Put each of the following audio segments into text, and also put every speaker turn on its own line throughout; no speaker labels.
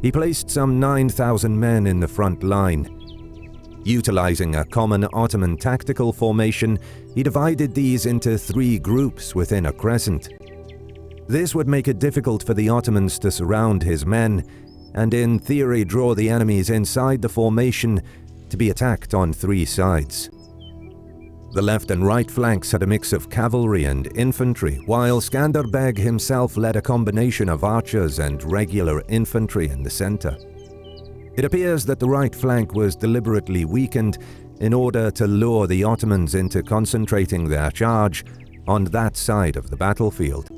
He placed some 9,000 men in the front line. Utilizing a common Ottoman tactical formation, he divided these into 3 groups within a crescent. This would make it difficult for the Ottomans to surround his men, and in theory draw the enemies inside the formation to be attacked on 3 sides. The left and right flanks had a mix of cavalry and infantry, while Skanderbeg himself led a combination of archers and regular infantry in the center. It appears that the right flank was deliberately weakened in order to lure the Ottomans into concentrating their charge on that side of the battlefield.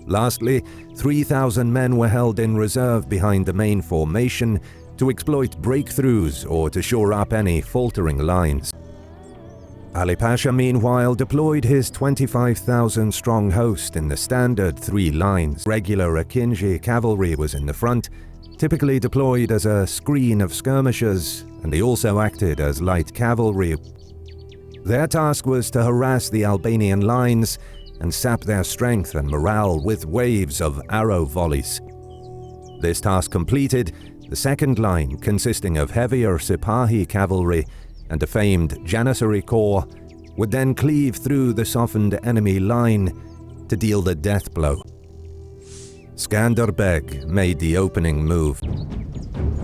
Lastly, 3,000 men were held in reserve behind the main formation to exploit breakthroughs or to shore up any faltering lines. Ali Pasha, meanwhile, deployed his 25,000-strong host in the standard 3 lines. Regular Akinji cavalry was in the front, typically deployed as a screen of skirmishers, and they also acted as light cavalry. Their task was to harass the Albanian lines and sap their strength and morale with waves of arrow volleys. This task completed, the second line, consisting of heavier Sipahi cavalry and a famed Janissary corps, would then cleave through the softened enemy line to deal the death blow. Skanderbeg made the opening move.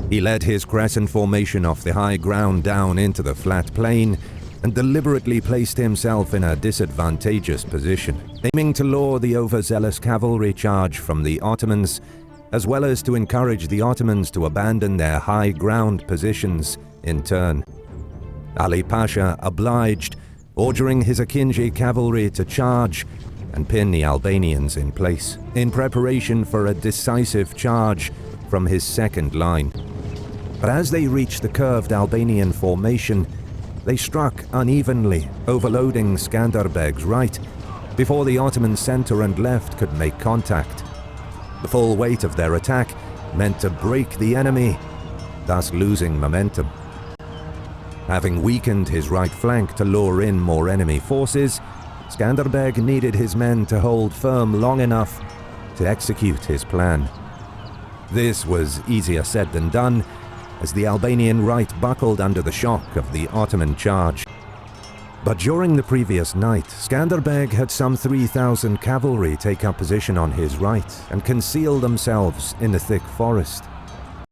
He led his crescent formation off the high ground down into the flat plain and deliberately placed himself in a disadvantageous position, aiming to lure the overzealous cavalry charge from the Ottomans, as well as to encourage the Ottomans to abandon their high ground positions in turn. Ali Pasha obliged, ordering his Akinji cavalry to charge and pin the Albanians in place, in preparation for a decisive charge from his second line. But as they reached the curved Albanian formation, they struck unevenly, overloading Skanderbeg's right, before the Ottoman center and left could make contact. The full weight of their attack meant to break the enemy, thus losing momentum. Having weakened his right flank to lure in more enemy forces, Skanderbeg needed his men to hold firm long enough to execute his plan. This was easier said than done, as the Albanian right buckled under the shock of the Ottoman charge. But during the previous night, Skanderbeg had some 3,000 cavalry take up position on his right and conceal themselves in the thick forest.